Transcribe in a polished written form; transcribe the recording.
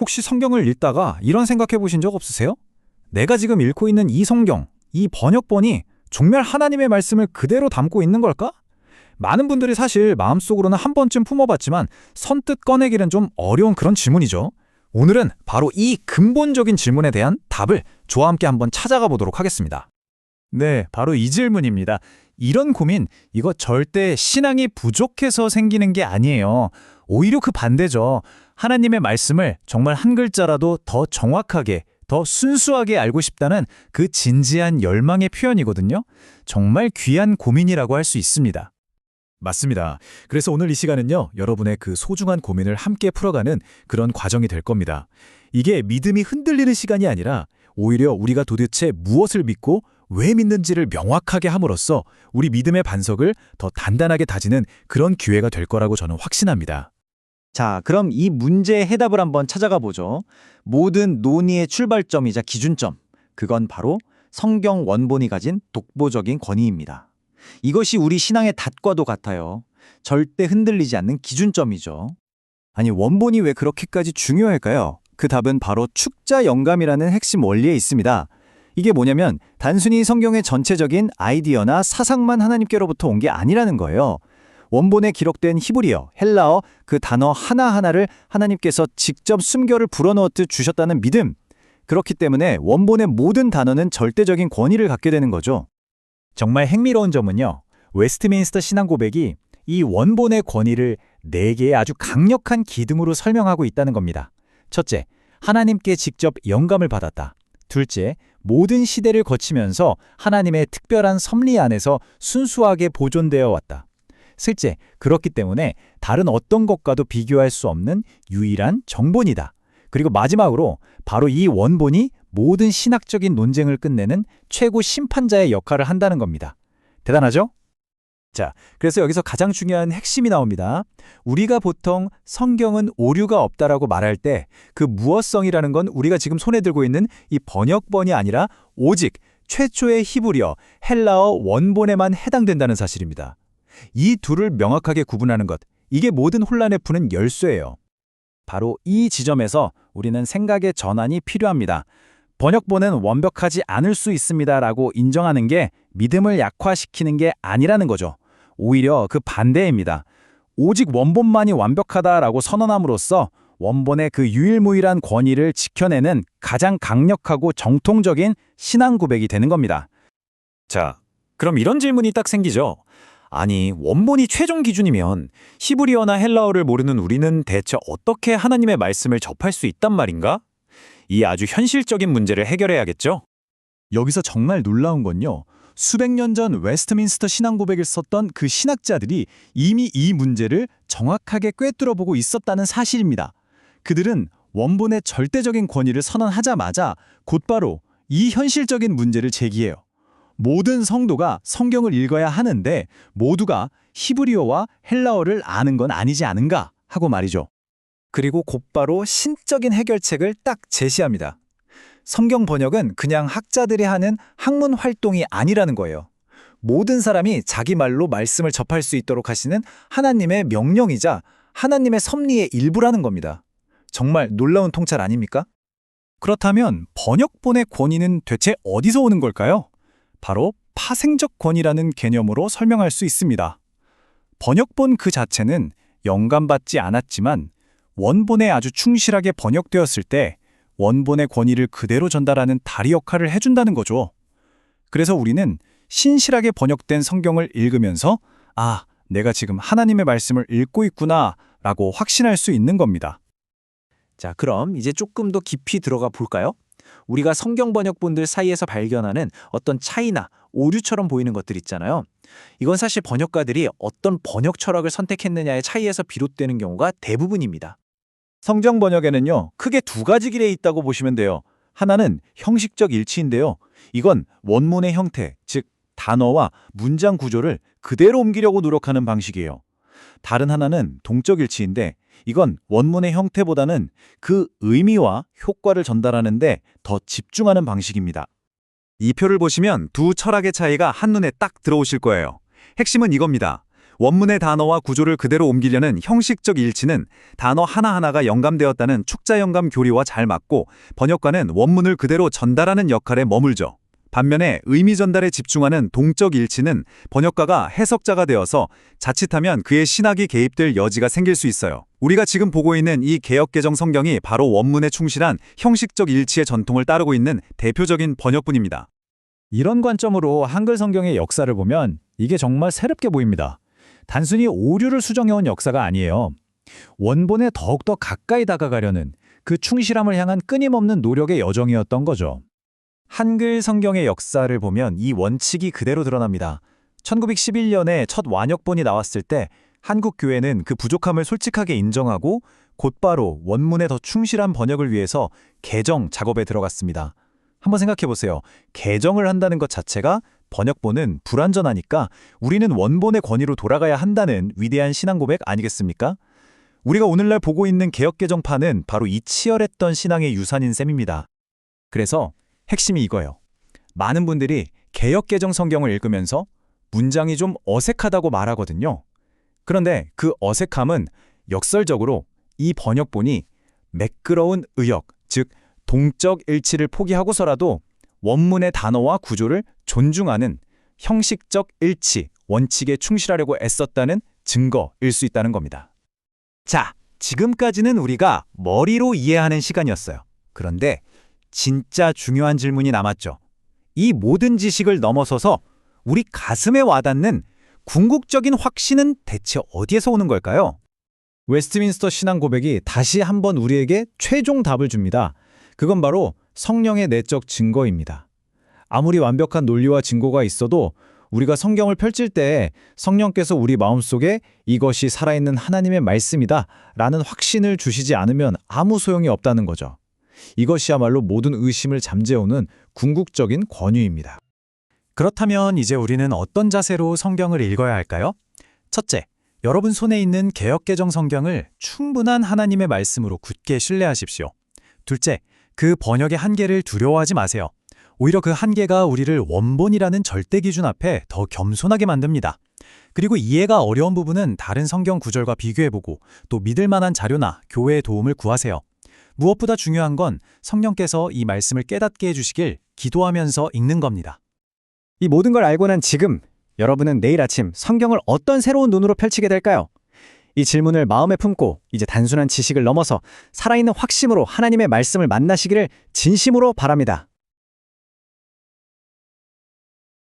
혹시 성경을 읽다가 이런 생각해 보신 적 없으세요? 내가 지금 읽고 있는 이 성경, 이 번역본이 정말 하나님의 말씀을 그대로 담고 있는 걸까? 많은 분들이 사실 마음속으로는 한 번쯤 품어봤지만 선뜻 꺼내기는 좀 어려운 그런 질문이죠. 오늘은 바로 이 근본적인 질문에 대한 답을 저와 함께 한번 찾아가 보도록 하겠습니다. 네, 바로 이 질문입니다. 이런 고민, 이거 절대 신앙이 부족해서 생기는 게 아니에요. 오히려 그 반대죠. 하나님의 말씀을 정말 한 글자라도 더 정확하게, 더 순수하게 알고 싶다는 그 진지한 열망의 표현이거든요. 정말 귀한 고민이라고 할 수 있습니다. 맞습니다. 그래서 오늘 이 시간은요, 여러분의 그 소중한 고민을 함께 풀어가는 그런 과정이 될 겁니다. 이게 믿음이 흔들리는 시간이 아니라 오히려 우리가 도대체 무엇을 믿고 왜 믿는지를 명확하게 함으로써 우리 믿음의 반석을 더 단단하게 다지는 그런 기회가 될 거라고 저는 확신합니다. 자, 그럼 이 문제의 해답을 한번 찾아가 보죠. 모든 논의의 출발점이자 기준점, 그건 바로 성경 원본이 가진 독보적인 권위입니다. 이것이 우리 신앙의 닷과도 같아요. 절대 흔들리지 않는 기준점이죠. 아니, 원본이 왜 그렇게까지 중요할까요? 그 답은 바로 축자 영감이라는 핵심 원리에 있습니다. 이게 뭐냐면 단순히 성경의 전체적인 아이디어나 사상만 하나님께로부터 온 게 아니라는 거예요. 원본에 기록된 히브리어, 헬라어 그 단어 하나하나를 하나님께서 직접 숨결을 불어넣듯 주셨다는 믿음. 그렇기 때문에 원본의 모든 단어는 절대적인 권위를 갖게 되는 거죠. 정말 흥미로운 점은요, 웨스트민스터 신앙고백이 이 원본의 권위를 4개의 아주 강력한 기둥으로 설명하고 있다는 겁니다. 첫째, 하나님께 직접 영감을 받았다. 둘째, 모든 시대를 거치면서 하나님의 특별한 섭리 안에서 순수하게 보존되어 왔다. 셋째, 그렇기 때문에 다른 어떤 것과도 비교할 수 없는 유일한 정본이다. 그리고 마지막으로 바로 이 원본이 모든 신학적인 논쟁을 끝내는 최고 심판자의 역할을 한다는 겁니다. 대단하죠? 자, 그래서 여기서 가장 중요한 핵심이 나옵니다. 우리가 보통 성경은 오류가 없다라고 말할 때 그 무엇성이라는 건 우리가 지금 손에 들고 있는 이 번역본이 아니라 오직 최초의 히브리어, 헬라어 원본에만 해당된다는 사실입니다. 이 둘을 명확하게 구분하는 것, 이게 모든 혼란을 푸는 열쇠예요. 바로 이 지점에서 우리는 생각의 전환이 필요합니다. 번역본은 완벽하지 않을 수 있습니다라고 인정하는 게 믿음을 약화시키는 게 아니라는 거죠. 오히려 그 반대입니다. 오직 원본만이 완벽하다라고 선언함으로써 원본의 그 유일무이한 권위를 지켜내는 가장 강력하고 정통적인 신앙 고백이 되는 겁니다. 자, 그럼 이런 질문이 딱 생기죠. 아니, 원본이 최종 기준이면 히브리어나 헬라어를 모르는 우리는 대체 어떻게 하나님의 말씀을 접할 수 있단 말인가? 이 아주 현실적인 문제를 해결해야겠죠? 여기서 정말 놀라운 건요. 수백 년 전 웨스트민스터 신앙 고백을 썼던 그 신학자들이 이미 이 문제를 정확하게 꿰뚫어보고 있었다는 사실입니다. 그들은 원본의 절대적인 권위를 선언하자마자 곧바로 이 현실적인 문제를 제기해요. 모든 성도가 성경을 읽어야 하는데 모두가 히브리어와 헬라어를 아는 건 아니지 않은가 하고 말이죠. 그리고 곧바로 신적인 해결책을 딱 제시합니다. 성경 번역은 그냥 학자들이 하는 학문 활동이 아니라는 거예요. 모든 사람이 자기 말로 말씀을 접할 수 있도록 하시는 하나님의 명령이자 하나님의 섭리의 일부라는 겁니다. 정말 놀라운 통찰 아닙니까? 그렇다면 번역본의 권위는 대체 어디서 오는 걸까요? 바로 파생적 권위라는 개념으로 설명할 수 있습니다. 번역본 그 자체는 영감받지 않았지만 원본에 아주 충실하게 번역되었을 때 원본의 권위를 그대로 전달하는 다리 역할을 해준다는 거죠. 그래서 우리는 신실하게 번역된 성경을 읽으면서 아, 내가 지금 하나님의 말씀을 읽고 있구나 라고 확신할 수 있는 겁니다. 자, 그럼 이제 조금 더 깊이 들어가 볼까요? 우리가 성경 번역본들 사이에서 발견하는 어떤 차이나 오류처럼 보이는 것들 있잖아요. 이건 사실 번역가들이 어떤 번역 철학을 선택했느냐의 차이에서 비롯되는 경우가 대부분입니다. 성경 번역에는요, 크게 두 가지 길이 있다고 보시면 돼요. 하나는 형식적 일치인데요. 이건 원문의 형태, 즉 단어와 문장 구조를 그대로 옮기려고 노력하는 방식이에요. 다른 하나는 동적 일치인데 이건 원문의 형태보다는 그 의미와 효과를 전달하는데 더 집중하는 방식입니다. 이 표를 보시면 두 철학의 차이가 한눈에 딱 들어오실 거예요. 핵심은 이겁니다. 원문의 단어와 구조를 그대로 옮기려는 형식적 일치는 단어 하나하나가 영감되었다는 축자 영감 교리와 잘 맞고 번역가는 원문을 그대로 전달하는 역할에 머물죠. 반면에 의미 전달에 집중하는 동적 일치는 번역가가 해석자가 되어서 자칫하면 그의 신학이 개입될 여지가 생길 수 있어요. 우리가 지금 보고 있는 이 개역개정 성경이 바로 원문에 충실한 형식적 일치의 전통을 따르고 있는 대표적인 번역본입니다. 이런 관점으로 한글 성경의 역사를 보면 이게 정말 새롭게 보입니다. 단순히 오류를 수정해온 역사가 아니에요. 원본에 더욱더 가까이 다가가려는 그 충실함을 향한 끊임없는 노력의 여정이었던 거죠. 한글 성경의 역사를 보면 이 원칙이 그대로 드러납니다. 1911년에 첫 완역본이 나왔을 때 한국 교회는 그 부족함을 솔직하게 인정하고 곧바로 원문에 더 충실한 번역을 위해서 개정 작업에 들어갔습니다. 한번 생각해 보세요. 개정을 한다는 것 자체가 번역본은 불완전하니까 우리는 원본의 권위로 돌아가야 한다는 위대한 신앙 고백 아니겠습니까? 우리가 오늘날 보고 있는 개역개정파는 바로 이 치열했던 신앙의 유산인 셈입니다. 그래서 핵심이 이거예요. 많은 분들이 개역개정 성경을 읽으면서 문장이 좀 어색하다고 말하거든요. 그런데 그 어색함은 역설적으로 이 번역본이 매끄러운 의역, 즉 동적 일치를 포기하고서라도 원문의 단어와 구조를 존중하는 형식적 일치, 원칙에 충실하려고 애썼다는 증거일 수 있다는 겁니다. 자, 지금까지는 우리가 머리로 이해하는 시간이었어요. 그런데 진짜 중요한 질문이 남았죠. 이 모든 지식을 넘어서서 우리 가슴에 와닿는 궁극적인 확신은 대체 어디에서 오는 걸까요? 웨스트민스터 신앙 고백이 다시 한번 우리에게 최종 답을 줍니다. 그건 바로 성령의 내적 증거입니다. 아무리 완벽한 논리와 증거가 있어도 우리가 성경을 펼칠 때 성령께서 우리 마음속에 이것이 살아있는 하나님의 말씀이다 라는 확신을 주시지 않으면 아무 소용이 없다는 거죠. 이것이야말로 모든 의심을 잠재우는 궁극적인 권위입니다. 그렇다면 이제 우리는 어떤 자세로 성경을 읽어야 할까요? 첫째, 여러분 손에 있는 개역개정 성경을 충분한 하나님의 말씀으로 굳게 신뢰하십시오. 둘째, 그 번역의 한계를 두려워하지 마세요. 오히려 그 한계가 우리를 원본이라는 절대 기준 앞에 더 겸손하게 만듭니다. 그리고 이해가 어려운 부분은 다른 성경 구절과 비교해보고 또 믿을 만한 자료나 교회의 도움을 구하세요. 무엇보다 중요한 건 성령께서 이 말씀을 깨닫게 해주시길 기도하면서 읽는 겁니다. 이 모든 걸 알고 난 지금 여러분은 내일 아침 성경을 어떤 새로운 눈으로 펼치게 될까요? 이 질문을 마음에 품고 이제 단순한 지식을 넘어서 살아있는 확신으로 하나님의 말씀을 만나시기를 진심으로 바랍니다.